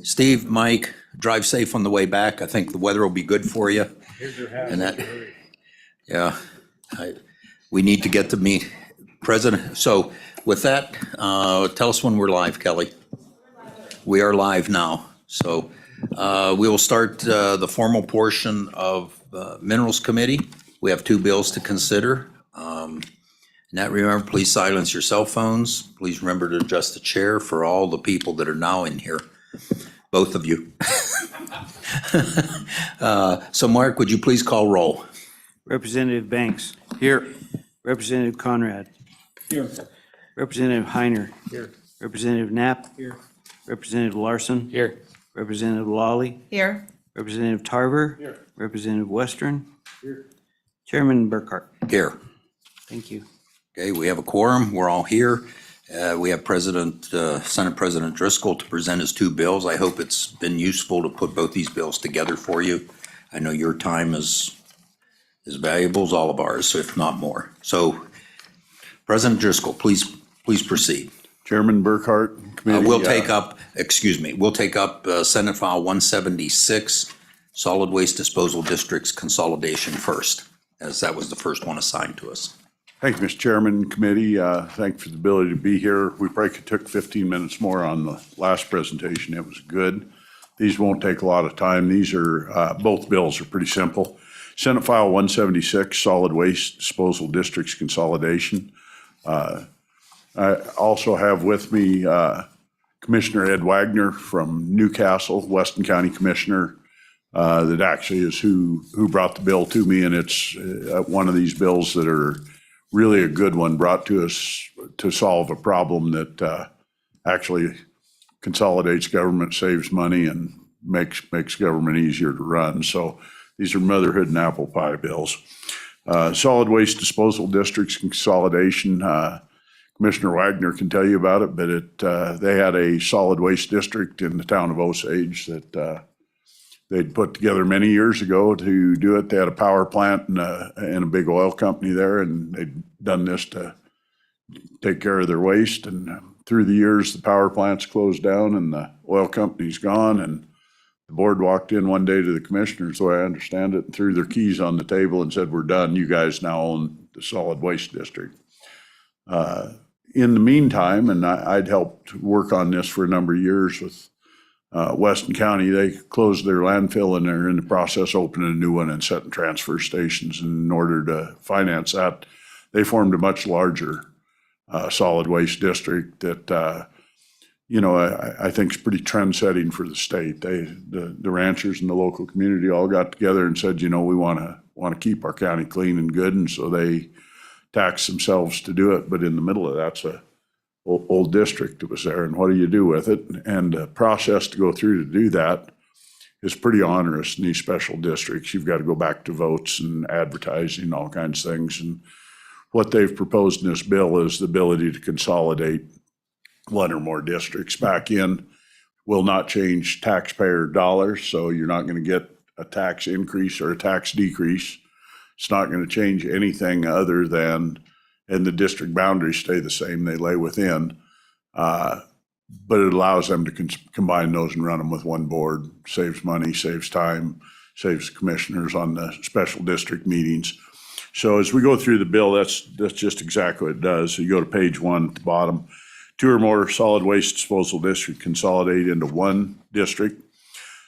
Steve, Mike, drive safe on the way back. I think the weather will be good for you. And that, yeah, we need to get to meet President. So with that, tell us when we're live, Kelly. We are live now. So we will start the formal portion of Minerals Committee. We have two bills to consider. And that, remember, please silence your cell phones. Please remember to adjust the chair for all the people that are now in here. Both of you. So Mark, would you please call roll? Representative Banks. Here. Representative Conrad. Here. Representative Heiner. Here. Representative Knapp. Here. Representative Larson. Here. Representative Lawley. Here. Representative Tarver. Here. Representative Western. Here. Chairman Burkhart. Here. Thank you. Okay, we have a quorum. We're all here. We have Senate President Driscoll to present his two bills. I hope it's been useful to put both these bills together for you. I know your time is as valuable as all of ours, if not more. So President Driscoll, please proceed. Chairman Burkhart, committee. We'll take up Senate File 176, Solid Waste Disposal Districts Consolidation first, as that was the first one assigned to us. Thank you, Mr. Chairman, committee. Thank you for the ability to be here. We probably took 15 minutes more on the last presentation. It was good. These won't take a lot of time. These are, both bills are pretty simple. Senate File 176, Solid Waste Disposal Districts Consolidation. I also have with me Commissioner Ed Wagner from Newcastle, Weston County Commissioner, that actually is who brought the bill to me, and it's one of these bills that are really a good one, brought to us to solve a problem that actually consolidates government, saves money, and makes government easier to run. So these are motherhood and apple pie bills. Solid Waste Disposal Districts Consolidation. Commissioner Wagner can tell you about it, but they had a solid waste district in the town of Osage that they'd put together many years ago to do it. They had a power plant and a big oil company there, and they'd done this to take care of their waste. And through the years, the power plant's closed down and the oil company's gone. And the board walked in one day to the commissioners, the way I understand it, and threw their keys on the table and said, "We're done. You guys now own the solid waste district." In the meantime, and I'd helped work on this for a number of years with Weston County, they closed their landfill and they're in the process of opening a new one and setting transfer stations. And in order to finance that, they formed a much larger solid waste district that, I think is pretty trend setting for the state. The ranchers and the local community all got together and said, we want to keep our county clean and good. And so they taxed themselves to do it. But in the middle of that's a old district that was there, and what do you do with it? And the process to go through to do that is pretty onerous in these special districts. You've got to go back to votes and advertising, all kinds of things. And what they've proposed in this bill is the ability to consolidate one or more districts back in. Will not change taxpayer dollars, so you're not going to get a tax increase or a tax decrease. It's not going to change anything other than, and the district boundaries stay the same, they lay within, but it allows them to combine those and run them with one board. Saves money, saves time, saves commissioners on the special district meetings. So as we go through the bill, that's just exactly what it does. So you go to page 1 at the bottom, 2 or more solid waste disposal district consolidate into one district.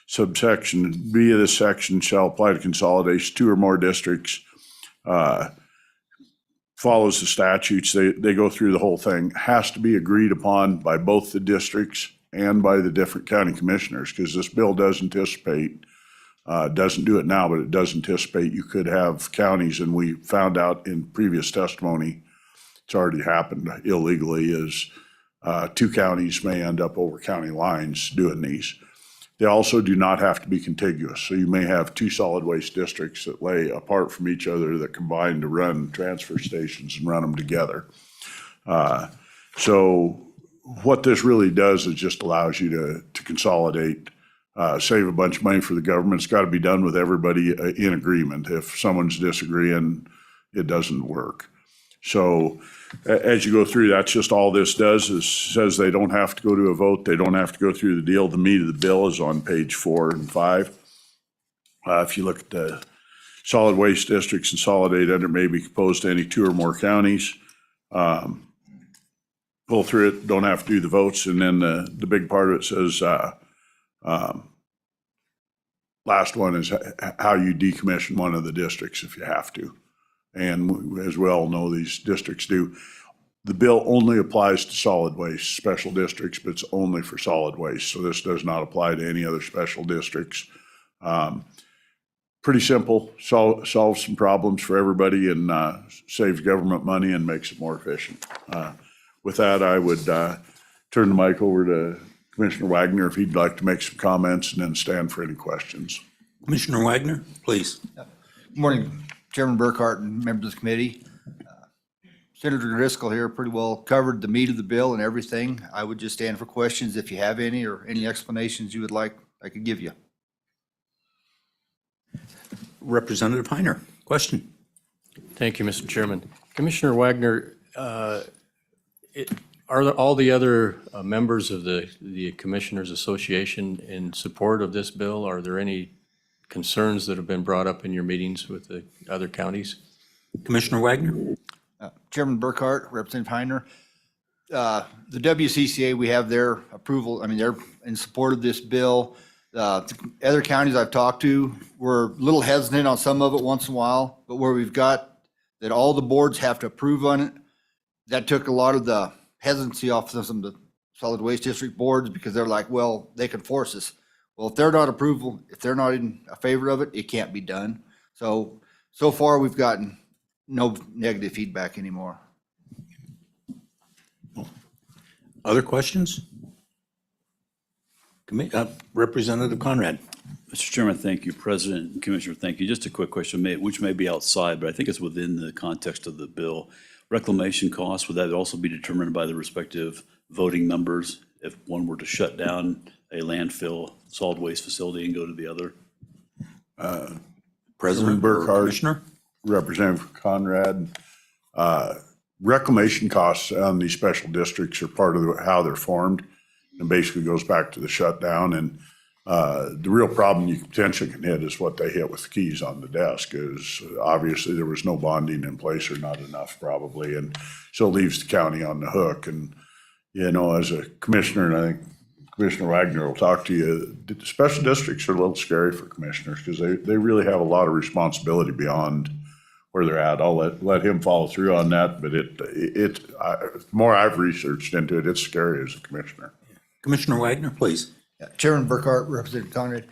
Subsection B of this section shall apply to consolidation 2 or more districts. Follows the statutes. They go through the whole thing. Has to be agreed upon by both the districts and by the different county commissioners, because this bill does anticipate, doesn't do it now, but it does anticipate you could have counties, and we found out in previous testimony, it's already happened illegally, is 2 counties may end up over county lines doing these. They also do not have to be contiguous. So you may have 2 solid waste districts that lay apart from each other that combine to run transfer stations and run them together. So what this really does is just allows you to consolidate, save a bunch of money for the government. It's got to be done with everybody in agreement. If someone's disagreeing, it doesn't work. So as you go through, that's just all this does is says they don't have to go to a vote. They don't have to go through the deal. The meat of the bill is on page 4 and 5. If you look at the solid waste districts consolidated under may be composed to any 2 or more counties. Pull through it, don't have to do the votes. And then the big part of it says, last one is how you decommission one of the districts if you have to. And as we all know, these districts do. The bill only applies to solid waste, special districts, but it's only for solid waste. So this does not apply to any other special districts. Pretty simple, solves some problems for everybody and saves government money and makes it more efficient. With that, I would turn the mic over to Commissioner Wagner if he'd like to make some comments and then stand for any questions. Commissioner Wagner, please. Good morning, Chairman Burkhart and members of the committee. Senator Driscoll here pretty well covered the meat of the bill and everything. I would just stand for questions if you have any or any explanations you would like I could give you. Representative Heiner, question. Thank you, Mr. Chairman. Commissioner Wagner, are all the other members of the Commissioners Association in support of this bill? Are there any concerns that have been brought up in your meetings with the other counties? Commissioner Wagner? Chairman Burkhart, Representative Heiner, the WCCA, we have their approval. I mean, they're in support of this bill. The other counties I've talked to were a little hesitant on some of it once in a while, but where we've got that all the boards have to approve on it, that took a lot of the hesitancy off of some of the solid waste district boards because they're like, well, they can force us. Well, if they're not if they're not in favor of it, it can't be done. So far we've gotten no negative feedback anymore. Other questions? Representative Conrad. Mr. Chairman, thank you. President and Commissioner, thank you. Just a quick question, which may be outside, but I think it's within the context of the bill. Reclamation costs, would that also be determined by the respective voting members if one were to shut down a landfill solid waste facility and go to the other? President or Burkhart. Commissioner? Representative Conrad, reclamation costs on these special districts are part of how they're formed and basically goes back to the shutdown. And the real problem you potentially can hit is what they hit with the keys on the desk is obviously there was no bonding in place or not enough probably. And so it leaves the county on the hook. And, you know, as a commissioner, and I think Commissioner Wagner will talk to you, the special districts are a little scary for commissioners because they really have a lot of responsibility beyond where they're at. I'll let him follow through on that, but the more I've researched into it, it's scary as a commissioner. Commissioner Wagner, please. Chairman Burkhart, Representative Conrad.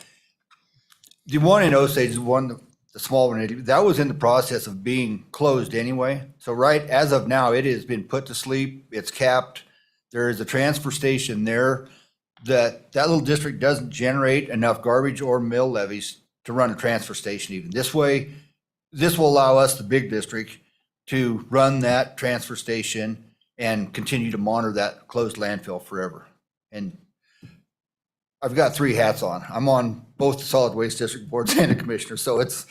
The one in Osage is the small one, that was in the process of being closed anyway. So right as of now, it has been put to sleep. It's capped. There is a transfer station there that little district doesn't generate enough garbage or mill levies to run a transfer station even. This way, this will allow us, the big district, to run that transfer station and continue to monitor that closed landfill forever. And I've got 3 hats on. I'm on both the solid waste district boards and the commissioner. So it's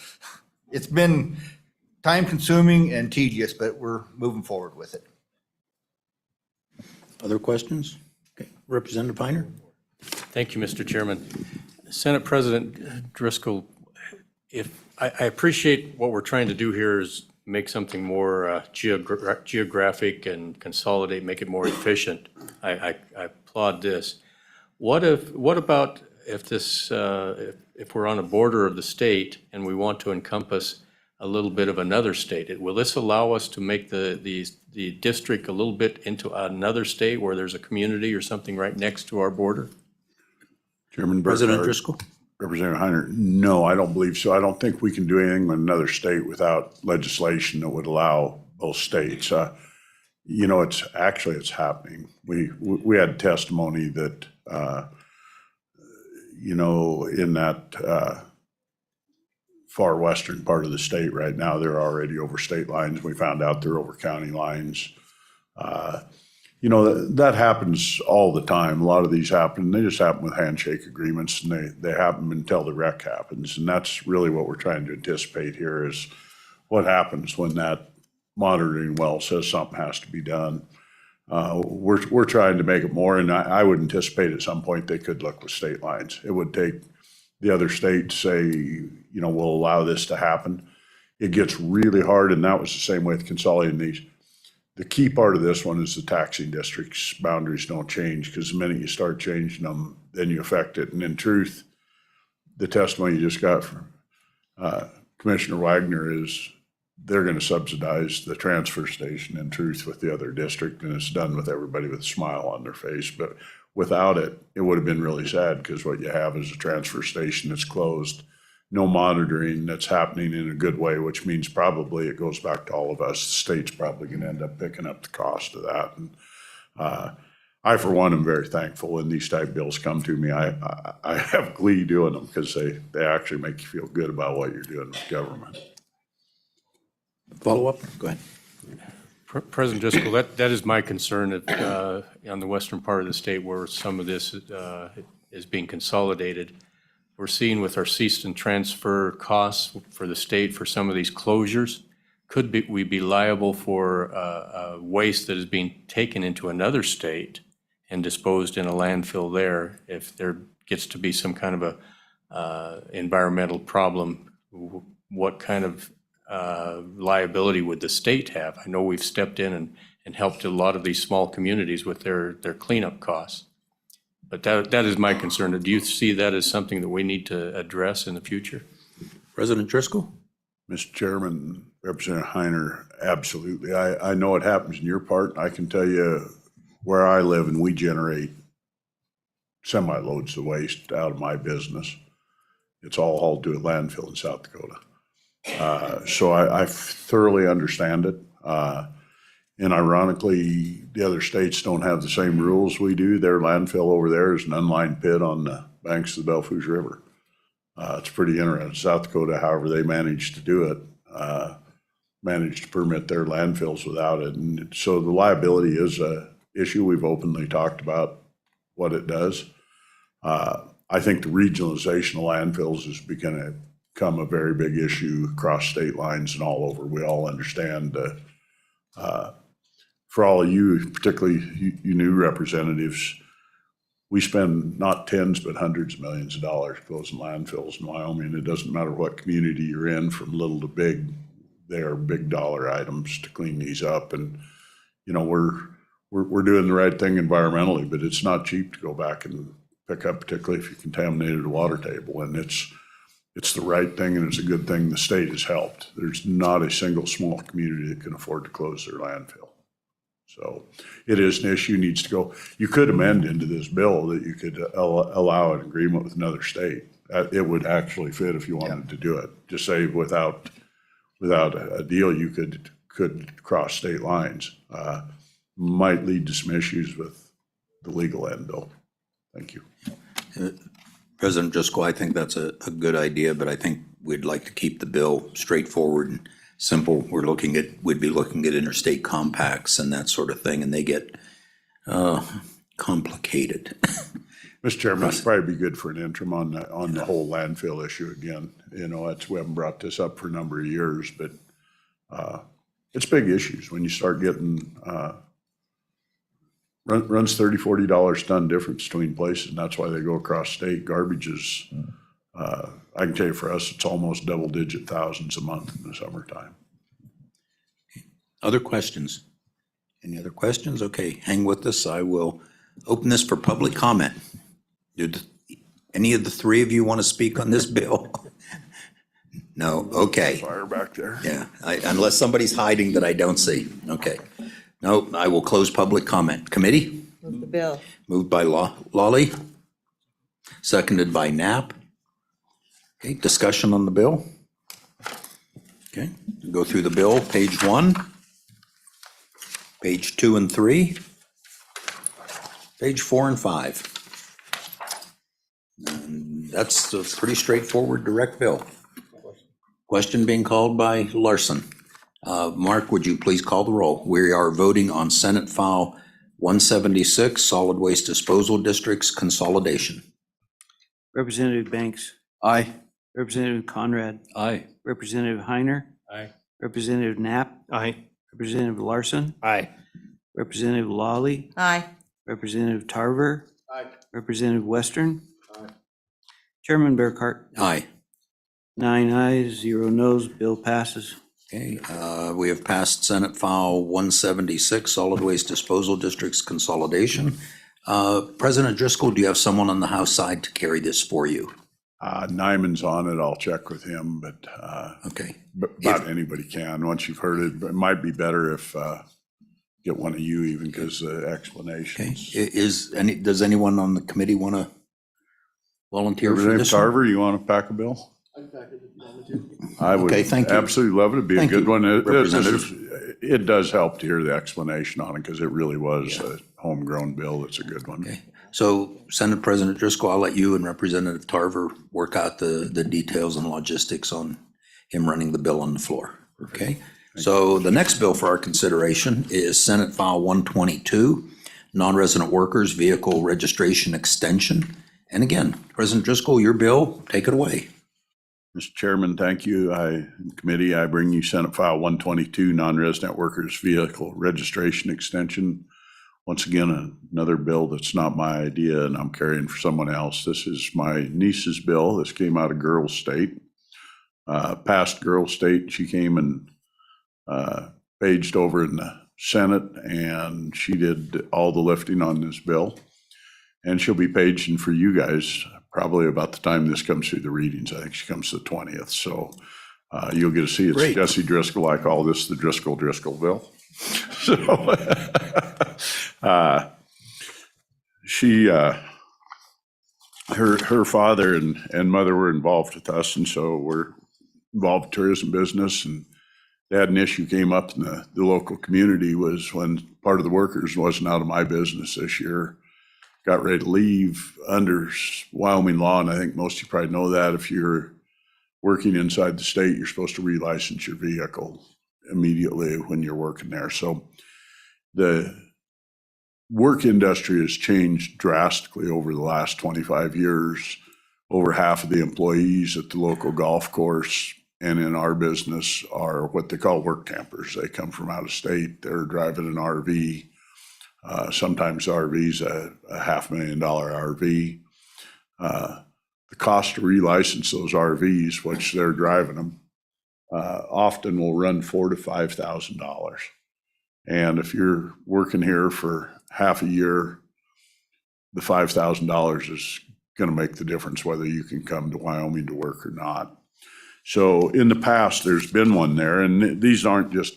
been time consuming and tedious, but we're moving forward with it. Other questions? Okay. Representative Heiner? Thank you, Mr. Chairman. Senate President Driscoll, I appreciate what we're trying to do here is make something more geographic and consolidate, make it more efficient. I applaud this. What about if this, if we're on a border of the state and we want to encompass a little bit of another state? Will this allow us to make the district a little bit into another state where there's a community or something right next to our border? Chairman President Burkhart, Driscoll? Representative Heiner, no, I don't believe so. I don't think we can do anything with another state without legislation that would allow both states. You know, it's happening. We had testimony that, you know, in that far western part of the state right now, they're already over state lines. We found out they're over county lines. You know, that happens all the time. A lot of these happen. They just happen with handshake agreements, and they happen until the wreck happens. And that's really what we're trying to anticipate here is what happens when that monitoring well says something has to be done. We're trying to make it more, and I would anticipate at some point they could look with state lines. It would take the other states say, we'll allow this to happen. It gets really hard, and that was the same way with consolidating these. The key part of this one is the taxing districts boundaries don't change, because the minute you start changing them, then you affect it. And in truth, the testimony you just got from Commissioner Wagner is they're going to subsidize the transfer station in truth with the other district, and it's done with everybody with a smile on their face. But without it, it would have been really sad, because what you have is a transfer station that's closed, no monitoring that's happening in a good way, which means probably it goes back to all of us. The state's probably going to end up picking up the cost of that. And I, for one, am very thankful when these type bills come to me. I have glee doing them, because they actually make you feel good about what you're doing with government. Follow up? Go ahead. President Driscoll, that is my concern on the western part of the state where some of this is being consolidated. We're seeing with our cease and transfer costs for the state for some of these closures, we be liable for waste that is being taken into another state and disposed in a landfill there if there gets to be some kind of a environmental problem? What kind of liability would the state have? I know we've stepped in and helped a lot of these small communities with their cleanup costs. But that is my concern. Do you see that as something that we need to address in the future? President Driscoll? Mr. Chairman, Representative Heiner, absolutely. I know it happens in your part. I can tell you where I live, and we generate semi-loads of waste out of my business. It's all hauled to a landfill in South Dakota. So I thoroughly understand it. And ironically, the other states don't have the same rules we do. Their landfill over there is an unlined pit on the banks of the Belle Fourche River. It's pretty interesting. South Dakota, however, they managed to do it, managed to permit their landfills without it. And so the liability is a issue. We've openly talked about what it does. I think the regionalization of landfills is become a very big issue across state lines and all over. We all understand for all of you, particularly you new representatives, we spend not tens but hundreds of millions of dollars closing landfills in Wyoming. It doesn't matter what community you're in, from little to big. They are big dollar items to clean these up. And we're doing the right thing environmentally, but it's not cheap to go back and pick up, particularly if you contaminated a water table. And it's the right thing, and it's a good thing the state has helped. There's not a single small community that can afford to close their landfill. So it is an issue, needs to go. You could amend into this bill that you could allow an agreement with another state. It would actually fit if you wanted to do it. Just say without a deal, you could cross state lines. Might lead to some issues with the legal end, though. Thank you. President Driscoll, I think that's a good idea, but I think we'd like to keep the bill straightforward and simple. We'd be looking at interstate compacts and that sort of thing, and they get complicated. Mr. Chairman, it'd probably be good for an interim on the whole landfill issue again. We haven't brought this up for a number of years, but it's big issues when you start getting runs $30, $40 ton difference between places, and that's why they go across state. Garbage is, I can tell you for us, it's almost double-digit thousands a month in the summertime. Other questions? Any other questions? Okay, hang with us. I will open this for public comment. Do any of the three of you want to speak on this bill? No, okay. Fire back there. Yeah, unless somebody's hiding that I don't see. Okay. No, I will close public comment. Committee? Move the bill. Moved by Lawley, seconded by Knapp. Okay, discussion on the bill? Okay, go through the bill, page 1, page 2 and 3, page 4 and 5. And that's a pretty straightforward, direct bill. Question being called by Larson. Mark, would you please call the roll? We are voting on Senate File 176, Solid Waste Disposal Districts Consolidation. Representative Banks. Aye. Representative Conrad. Aye. Representative Heiner. Aye. Representative Knapp. Aye. Representative Larson, Aye. Representative Lawley, Aye. Representative Tarver. Representative Western. Chairman Bearcart. Aye. 9 ayes, 0 noes, bill passes. Okay, we have passed Senate File 176, Solid Waste Disposal Districts Consolidation. President Driscoll, do you have someone on the House side to carry this for you? Nyman's on it, I'll check with him, but Okay, about anybody can, once you've heard it, but it might be better if, get one of you even, because the okay. explanations. Does anyone on the committee want to volunteer for Representative this one? Tarver, you want to pack a bill? I would Okay, thank you. absolutely love it. It'd be a Thank good you, one. Representative. It does help to hear the explanation on it because it really was a homegrown bill. It's a good one. Okay, so Senate President Driscoll, I'll let you and Representative Tarver work out the details and logistics on him running the bill on the floor, okay? So the next bill for our consideration is Senate File 122, Non-Resident Workers Vehicle Registration Extension. And again, President Driscoll, your bill, take it away. Mr. Chairman, thank you. Committee, I bring you Senate File 122, Non-Resident Workers Vehicle Registration Extension. Once again, another bill that's not my idea and I'm carrying for someone else. This is my niece's bill. This came out of Girls State. Past Girls State, she came and paged over in the Senate and she did all the lifting on this bill. And she'll be paging for you guys probably about the time this comes through the readings. I think she comes the 20th. So you'll get to see it's Great. Jesse Driscoll. I call this the Driscoll bill. So she, her father and mother were involved with us. And so we're involved in tourism business, and they had an issue came up in the local community was when part of the workers wasn't out of my business this year, got ready to leave under Wyoming law. And I think most of you probably know that if you're working inside the state, you're supposed to relicense your vehicle immediately when you're working there. So the work industry has changed drastically over the last 25 years. Over half of the employees at the local golf course and in our business are what they call work campers. They come from out of state. They're driving an RV. Sometimes the RV's a $500,000 RV. The cost to relicense those RVs, which they're driving them, often will run $4,000 to $5,000. And if you're working here for half a year, the $5,000 is going to make the difference whether you can come to Wyoming to work or not. So in the past, there's been one there, and these aren't just,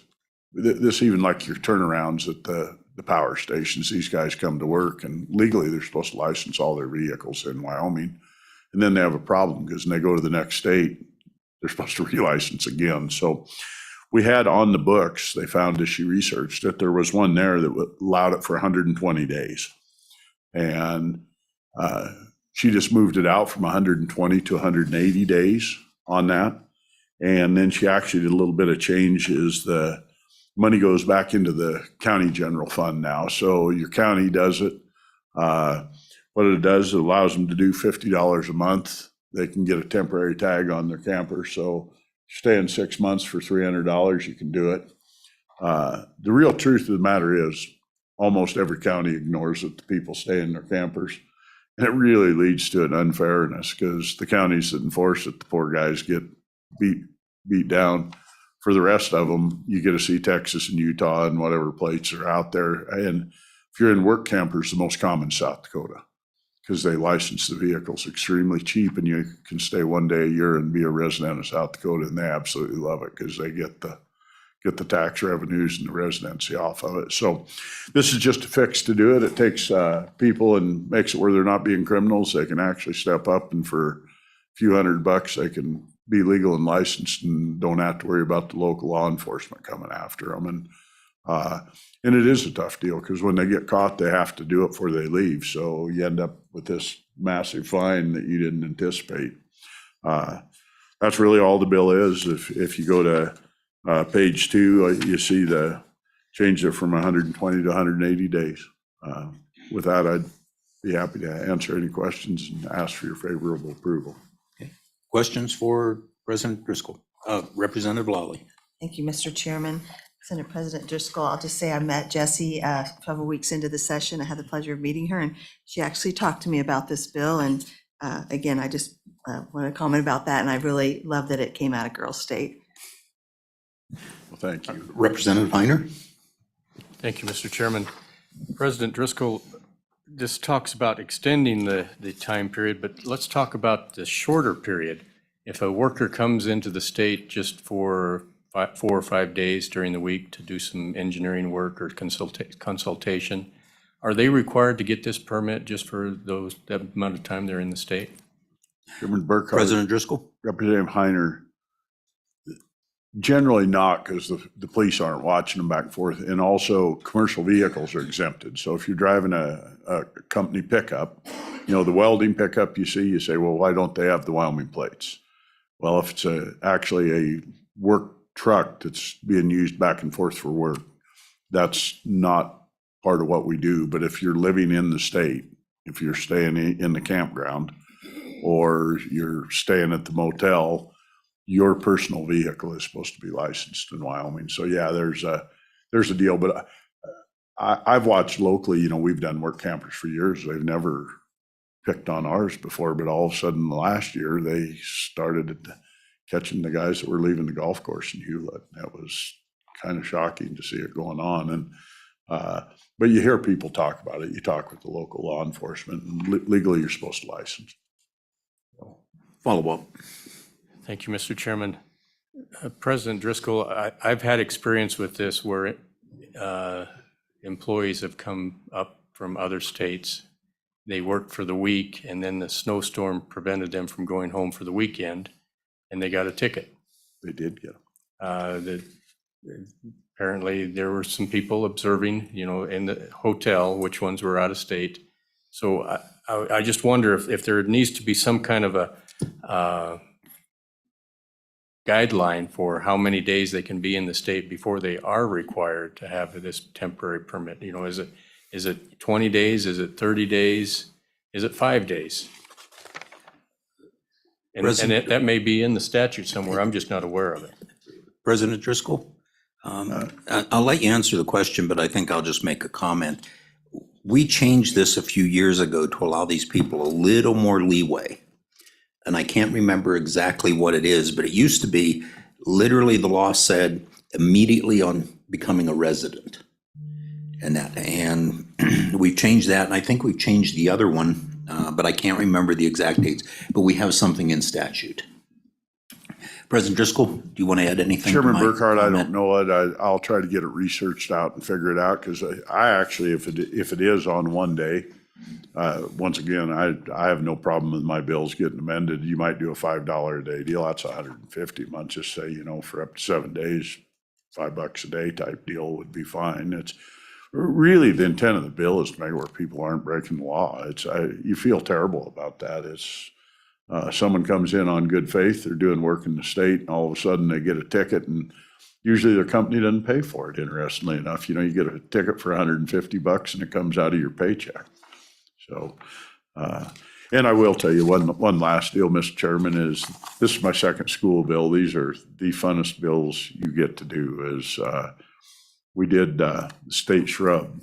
this even like your turnarounds at the power stations. These guys come to work, and legally they're supposed to license all their vehicles in Wyoming. And then they have a problem because when they go to the next state, they're supposed to relicense again. So we had on the books, they found as she researched it, there was one there that allowed it for 120 days. And she just moved it out from 120 to 180 days on that. And then she actually did a little bit of change is the money goes back into the county general fund now. So your county does it. What it does, it allows them to do $50 a month. They can get a temporary tag on their camper. So stay in 6 months for $300, you can do it. The real truth of the matter is almost every county ignores that the people stay in their campers. And it really leads to an unfairness because the counties that enforce it, the poor guys get beat down. For the rest of them, you get to see Texas and Utah and whatever plates are out there. And if you're in work campers, the most common South Dakota, because they license the vehicles extremely cheap and you can stay one day a year and be a resident of South Dakota, and they absolutely love it because they get the tax revenues and the residency off of it. So this is just a fix to do it. It takes people and makes it where they're not being criminals. They can actually step up, and for a few $100, they can be legal and licensed and don't have to worry about the local law enforcement coming after them. And it is a tough deal because when they get caught, they have to do it before they leave. So you end up with this massive fine that you didn't anticipate. That's really all the bill is. If you go to page 2, you see the change it from 120 to 180 days. With that, I'd be happy to answer any questions and ask for your favorable approval. Questions for President Driscoll? Representative Lawley. Thank you, Mr. Chairman. Senate President Driscoll, I'll just say I met Jessie several weeks into the session. I had the pleasure of meeting her, and she actually talked to me about this bill. And again, I just want to comment about that, and I really love that it came out of Girls State. Well, thank you. Representative Heiner? Thank you, Mr. Chairman. President Driscoll, this talks about extending the time period, but let's talk about the shorter period. If a worker comes into the state just for 4 or 5 days during the week to do some engineering work or consultation, are they required to get this permit just for that amount of time they're in the state? Chairman Burkhart. President Driscoll? Representative Heiner, generally not, because the police aren't watching them back and forth. And also, commercial vehicles are exempted. So if you're driving a company pickup, you know, the welding pickup you see, you say, well, why don't they have the Wyoming plates? Well, if it's actually a work truck that's being used back and forth for work, that's not part of what we do. But if you're living in the state, if you're staying in the campground, or you're staying at the motel, your personal vehicle is supposed to be licensed in Wyoming. So yeah, there's a deal, but I've watched locally, you know, we've done work campers for years. They've never picked on ours before, but all of a sudden last year they started catching the guys that were leaving the golf course in Hewlett. That was kind of shocking to see it going on. And, but you hear people talk about it. You talk with the local law enforcement, and legally you're supposed to license. Follow up. Thank you, Mr. Chairman. President Driscoll, I've had experience with this where employees have come up from other states. They worked for the week, and then the snowstorm prevented them from going home for the weekend, and they got a ticket. They did get them. Apparently, there were some people observing, you know, in the hotel, which ones were out of state. So I just wonder if there needs to be some kind of a guideline for how many days they can be in the state before they are required to have this temporary permit. You know, is it 20 days? Is it 30 days? Is it 5 days? And that may be in the statute somewhere. I'm just not aware of it. President Driscoll? I'll let you answer the question, but I think I'll just make a comment. We changed this a few years ago to allow these people a little more leeway. And I can't remember exactly what it is, but it used to be literally the law said immediately on becoming a resident. And we've changed that, and I think we've changed the other one, but I can't remember the exact dates. But we have something in statute. President Driscoll, do you want to add anything? Chairman to my Burkhart, I comment? don't know it. I'll try to get it researched out and figure it out, because I actually, if it is on one day, once again, I have no problem with my bills getting amended. You might do a $5 a day deal. That's $150 a month. Just say, you know, for up to 7 days, $5 a day type deal would be fine. It's really the intent of the bill is to make it where people aren't breaking the law. You feel terrible about that. It's someone comes in on good faith, they're doing work in the state, and all of a sudden they get a ticket, and usually their company doesn't pay for it, interestingly enough. You know, you get a ticket for $150 and it comes out of your paycheck. So, and I will tell you one last deal, Mr. Chairman, is this is my second school bill. These are the funnest bills you get to do. We did the state shrub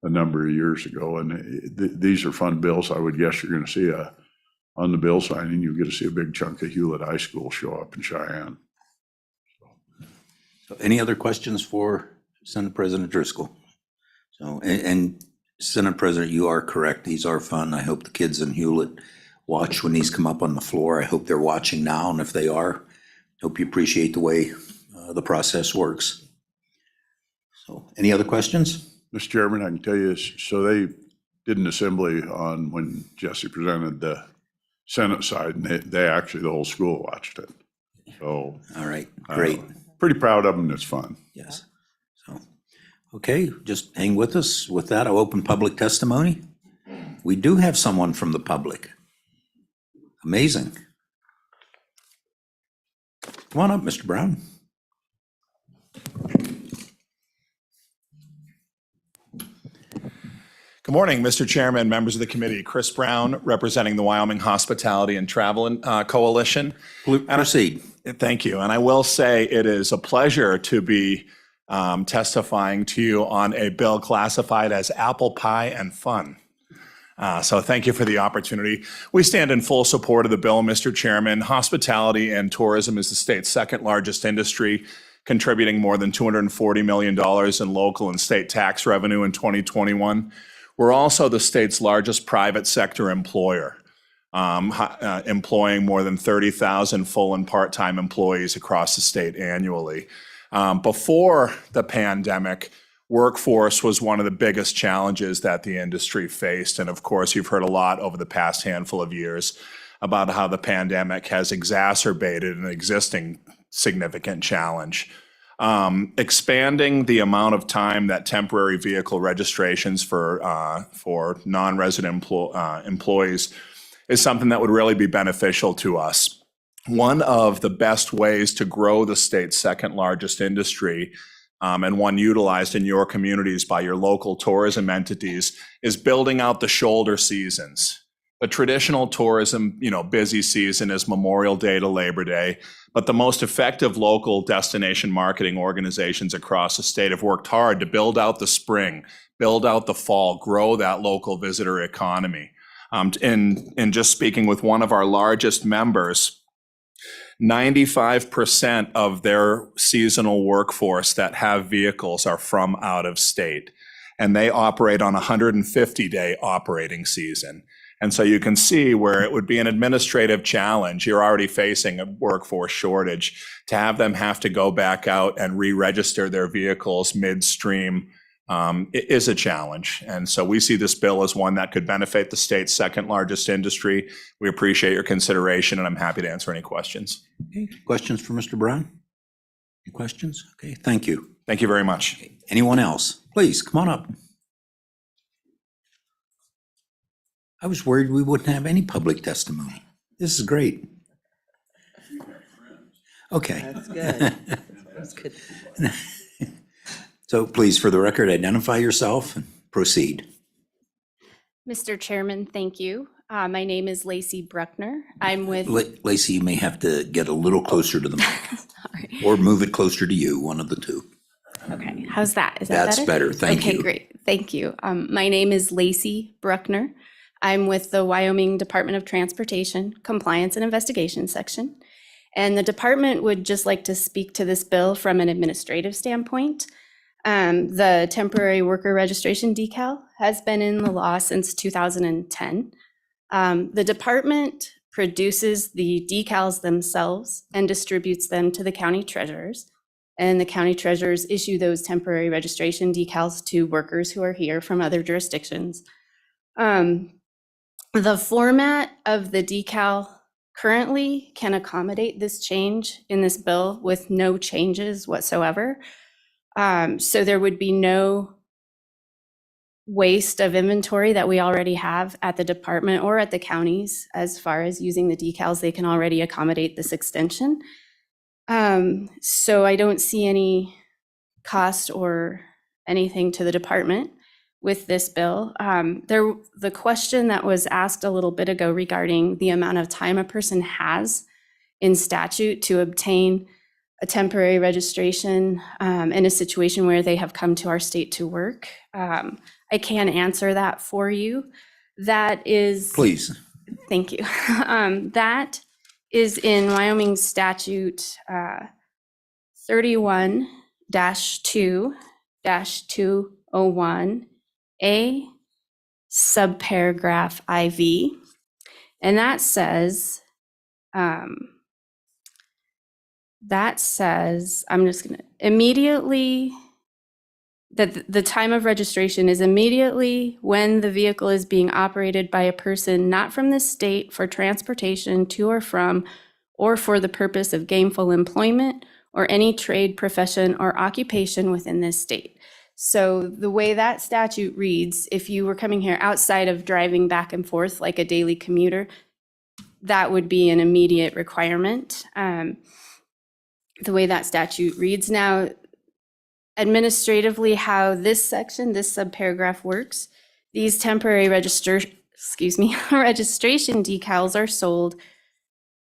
a number of years ago, and these are fun bills. I would guess you're going to see on the bill signing, you'll get to see a big chunk of Hewlett High School show up in Cheyenne. So any other questions for Senate President Driscoll? So, and Senate President, you are correct. These are fun. I hope the kids in Hewlett watch when these come up on the floor. I hope they're watching now, and if they are, hope you appreciate the way the process works. So, any other questions? Mr. Chairman, I can tell you, so they did an assembly on when Jesse presented the Senate side, and they actually, the whole school watched it. So. All right, great. Pretty proud of them. It's fun. Yes. So, okay, just hang with us. With that, I'll open public testimony. We do have someone from the public. Amazing. Come on up, Mr. Brown. Good morning, Mr. Chairman, members of the committee. Chris Brown, representing the Wyoming Hospitality and Travel Coalition. Proceed. Thank you. And I will say it is a pleasure to be testifying to you on a bill classified as apple pie and fun. So thank you for the opportunity. We stand in full support of the bill, Mr. Chairman. Hospitality and tourism is the state's second largest industry, contributing more than $240 million in local and state tax revenue in 2021. We're also the state's largest private sector employer, employing more than 30,000 full and part-time employees across the state annually. Before the pandemic, workforce was one of the biggest challenges that the industry faced. And of course, you've heard a lot over the past handful of years about how the pandemic has exacerbated an existing significant challenge. Expanding the amount of time that temporary vehicle registrations for non-resident employees is something that would really be beneficial to us. One of the best ways to grow the state's second largest industry, and one utilized in your communities by your local tourism entities, is building out the shoulder seasons. The traditional tourism, busy season is Memorial Day to Labor Day, but the most effective local destination marketing organizations across the state have worked hard to build out the spring, build out the fall, grow that local visitor economy. In just speaking with one of our largest members, 95% of their seasonal workforce that have vehicles are from out of state, and they operate on a 150-day operating season. And so you can see where it would be an administrative challenge. You're already facing a workforce shortage. To have them have to go back out and re-register their vehicles midstream is a challenge. And so we see this bill as one that could benefit the state's second largest industry. We appreciate your consideration, and I'm happy to answer any questions. Okay, questions for Mr. Brown? Any questions? Okay, thank you. Thank you very much. Anyone else? Please, come on up. I was worried we wouldn't have any public testimony. This is great. Okay. That's good. That's good. So please, for the record, identify yourself and proceed. Mr. Chairman, thank you. My name is Lacey Bruckner. I'm with, Lacey, you may have to get a little closer to the mic sorry. or move it closer to you, one of the two. Okay, how's that? Is that That's better, thank you. Okay, great, thank you. My name is Lacey Bruckner. I'm with the Wyoming Department of Transportation Compliance and Investigation Section. And the department would just like to speak to this bill from an administrative standpoint. The temporary worker registration decal has been in the law since 2010. The department produces the decals themselves and distributes them to the county treasurers. And the county treasurers issue those temporary registration decals to workers who are here from other jurisdictions. The format of the decal currently can accommodate this change in this bill with no changes whatsoever. So there would be no waste of inventory that we already have at the department or at the counties as far as using the decals. They can already accommodate this extension. So I don't see any cost or anything to the department with this bill. The question that was asked a little bit ago regarding the amount of time a person has in statute to obtain a temporary registration in a situation where they have come to our state to work. I can answer that for you. That is. Please. Thank you. That is in Wyoming statute 31-2-201A subparagraph IV. And that says, I'm just gonna immediately, that the time of registration is immediately when the vehicle is being operated by a person not from the state for transportation to or from, or for the purpose of gainful employment or any trade, profession, or occupation within this state. So the way that statute reads, if you were coming here outside of driving back and forth like a daily commuter, that would be an immediate requirement. The way that statute reads now, administratively, how this section, this subparagraph works, these temporary registration decals are sold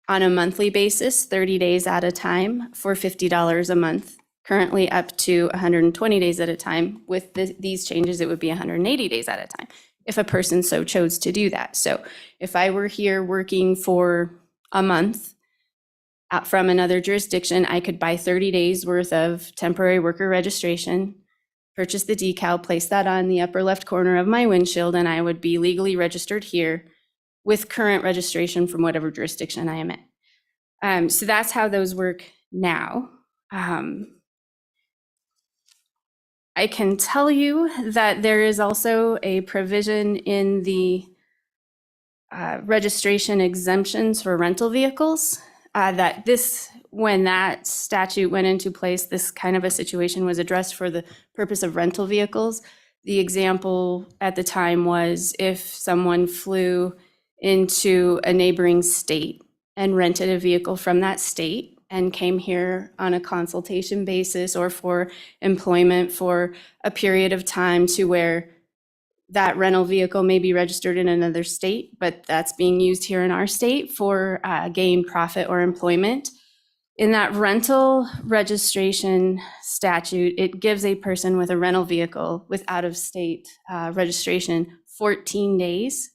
on a monthly basis, 30 days at a time, for $50 a month. currently up to 120 days at a time. With these changes, it would be 180 days at a time if a person so chose to do that. So if I were here working for a month from another jurisdiction, I could buy 30 days worth of temporary worker registration, purchase the decal, place that on the upper left corner of my windshield, and I would be legally registered here with current registration from whatever jurisdiction I am in. So that's how those work now. I can tell you that there is also a provision in the registration exemptions for rental vehicles that when that statute went into place, this kind of a situation was addressed for the purpose of rental vehicles. The example at the time was if someone flew into a neighboring state and rented a vehicle from that state and came here on a consultation basis or for employment for a period of time to where that rental vehicle may be registered in another state, but that's being used here in our state for gain, profit, or employment. In that rental registration statute, it gives a person with a rental vehicle with out-of-state registration 14 days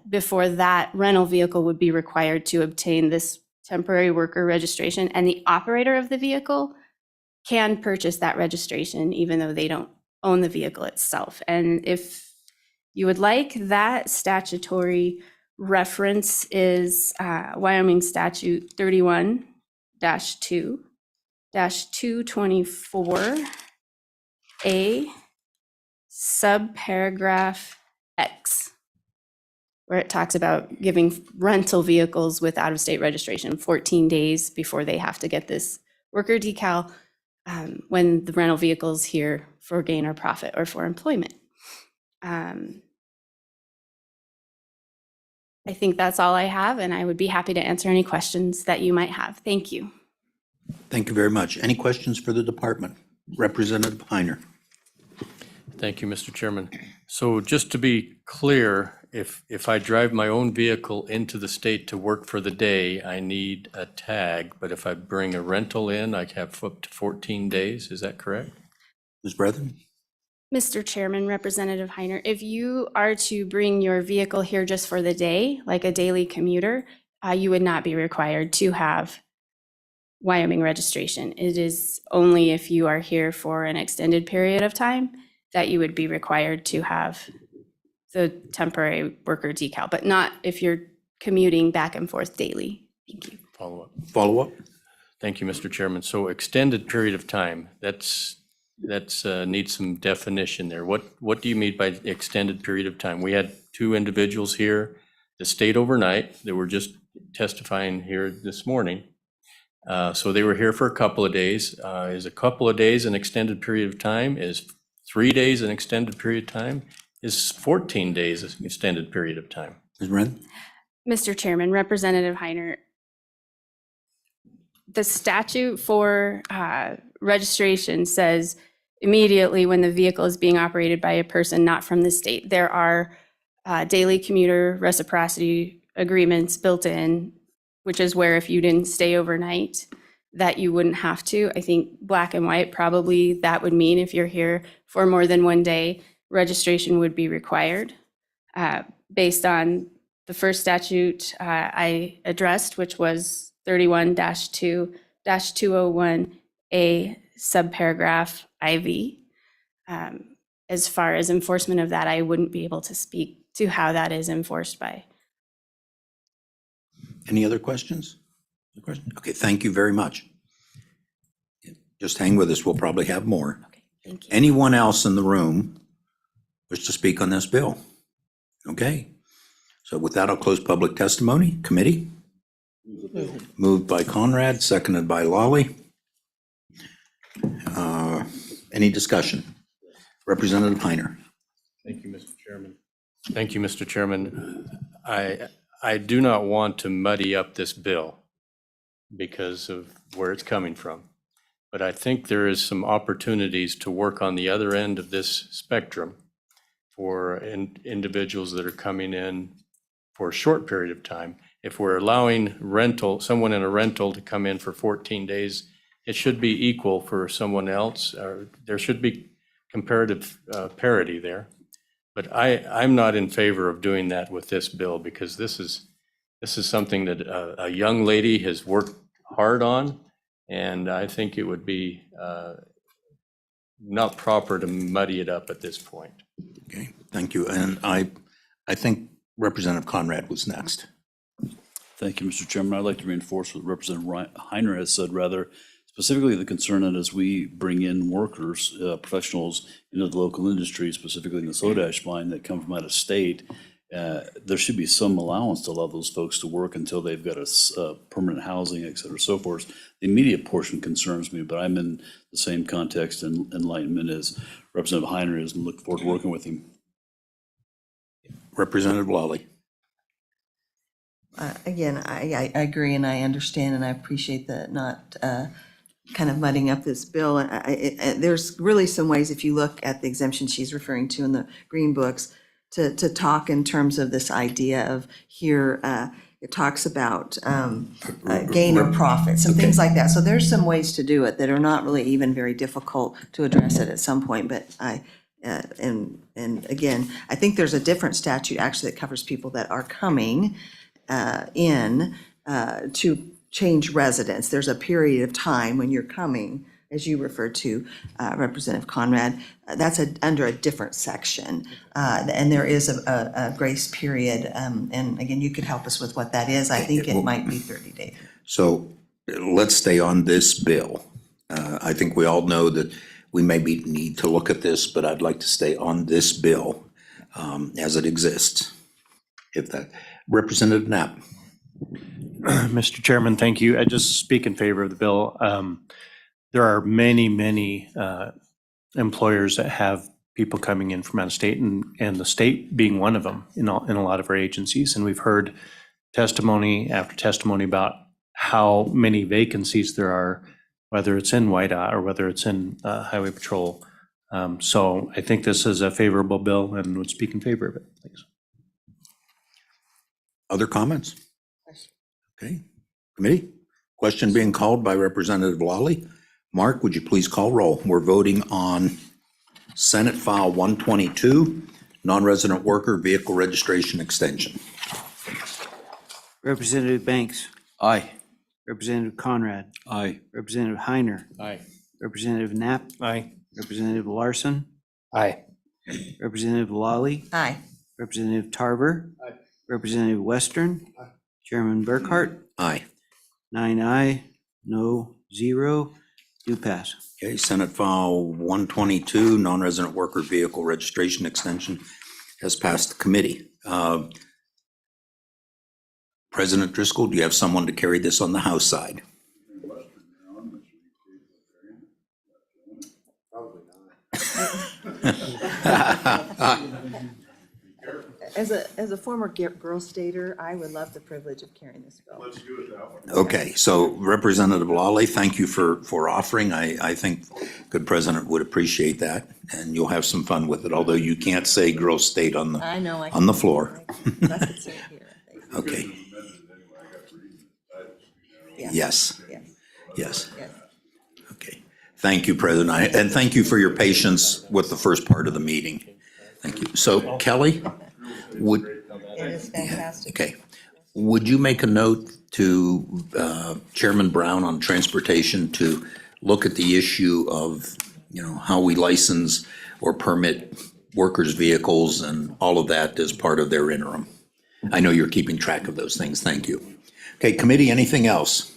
before that rental vehicle would be required to obtain this temporary worker registration, and the operator of the vehicle can purchase that registration even though they don't own the vehicle itself. And if you would like, that statutory reference is Wyoming Statute 31-2-224A, subparagraph X, where it talks about giving rental vehicles with out-of-state registration 14 days before they have to get this worker decal when the rental vehicle is here for gain or profit or for employment. I think that's all I have, and I would be happy to answer any questions that you might have. Thank you. Thank you very much. Any questions for the department? Representative Heiner. Thank you, Mr. Chairman. So just to be clear, if I drive my own vehicle into the state to work for the day, I need a tag, but if I bring a rental in, I have up to 14 days. Is that correct? Ms. Brethren? Mr. Chairman, Representative Heiner, if you are to bring your vehicle here just for the day, like a daily commuter, you would not be required to have Wyoming registration. It is only if you are here for an extended period of time that you would be required to have the temporary worker decal, but not if you're commuting back and forth daily. Thank you. Follow up. Follow up? Thank you, Mr. Chairman. So extended period of time, that's needs some definition there. What do you mean by extended period of time? We had two individuals here that stayed overnight. They were just testifying here this morning. So they were here for a couple of days. Is a couple of days an extended period of time? Is 3 days an extended period of time? Is 14 days an extended period of time? Ms. Brethren? Mr. Chairman, Representative Heiner, the statute for registration says immediately when the vehicle is being operated by a person not from the state. There are daily commuter reciprocity agreements built in, which is where if you didn't stay overnight, that you wouldn't have to. I think black and white, probably that would mean if you're here for more than one day, registration would be required. Based on the first statute I addressed, which was 31-2-201A subparagraph IV. As far as enforcement of that, I wouldn't be able to speak to how that is enforced by. Any other questions? Okay, thank you very much. Just hang with us, we'll probably have more. Okay, thank you. Anyone else in the room wish to speak on this bill? Okay, so with that, I'll close public testimony. Committee? Moved by Conrad, seconded by Lawley. Any discussion? Representative Heiner. Thank you, Mr. Chairman. Thank you, Mr. Chairman. I do not want to muddy up this bill because of where it's coming from. But I think there is some opportunities to work on the other end of this spectrum for individuals that are coming in for a short period of time. If we're allowing someone in a rental to come in for 14 days it should be equal for someone else, or there should be comparative parity there. But I'm not in favor of doing that with this bill, because this is something that a young lady has worked hard on, and I think it would be not proper to muddy it up at this point. Okay, thank you. And I think Representative Conrad was next. Thank you, Mr. Chairman. I'd like to reinforce what Representative Heiner has said, rather specifically the concern that as we bring in workers, professionals into the local industry, specifically in the soda ash mine that come from out of state, there should be some allowance to allow those folks to work until they've got a permanent housing, et cetera, so forth. The immediate portion concerns me, but I'm in the same context and enlightenment as Representative Heiner is, and look forward to working with him. Representative Lawley. Again, I agree and I understand and I appreciate the not kind of mudding up this bill. There's really some ways, if you look at the exemption she's referring to in the green books, to talk in terms of this idea of here, it talks about gain or profits and things like that. So there's some ways to do it that are not really even very difficult to address it at some point, but and again, I think there's a different statute actually that covers people that are coming in to change residence. There's a period of time when you're coming, as you referred to, Representative Conrad, that's under a different section. And there is a grace period. And again, you could help us with what that is. I think it might be 30 days. So let's stay on this bill. I think we all know that we maybe need to look at this, but I'd like to stay on this bill as it exists. If that, Representative Knapp. Mr. Chairman, thank you. I just speak in favor of the bill. There are many employers that have people coming in from out of state, and the state being one of them in a lot of our agencies. And we've heard testimony after testimony about how many vacancies there are, whether it's in WIDOT or whether it's in Highway Patrol. So I think this is a favorable bill and would speak in favor of it. Thanks. Other comments? Okay, committee? Question being called by Representative Lawley. Mark, would you please call roll? We're voting on Senate File 122, non-resident worker vehicle registration extension. Representative Banks. Aye. Representative Conrad. Aye. Representative Heiner. Aye. Representative Knapp. Aye. Representative Larson. Aye. Representative Lawley. Aye. Representative Tarver. Representative Western. Chairman Burkhart. Aye. 9 aye, no, 0, do pass. Okay, Senate File 122, non-resident worker vehicle registration extension has passed the committee. President Driscoll, do you have someone to carry this on the House side? As a former Girl Stater, I would love the privilege of carrying this bill. Let's do it that way. Okay, so Representative Lawley, thank you for offering. I think good president would appreciate that, and you'll have some fun with it, although you can't say Girl State on I know. I on the floor. I could say it here, I think. Okay, Yeah. yes, Yes, yes. yes. Okay, thank you, President, and thank you for your patience with the first part of the meeting. Thank you. So Kelly, would, It is fantastic. okay, would you make a note to Chairman Brown on transportation to look at the issue of, how we license or permit workers' vehicles and all of that as part of their interim? I know you're keeping track of those things. Thank you. Okay, committee, anything else?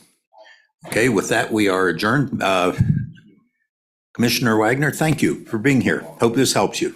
Okay, with that, we are adjourned. Commissioner Wagner, thank you for being here. Hope this helps you.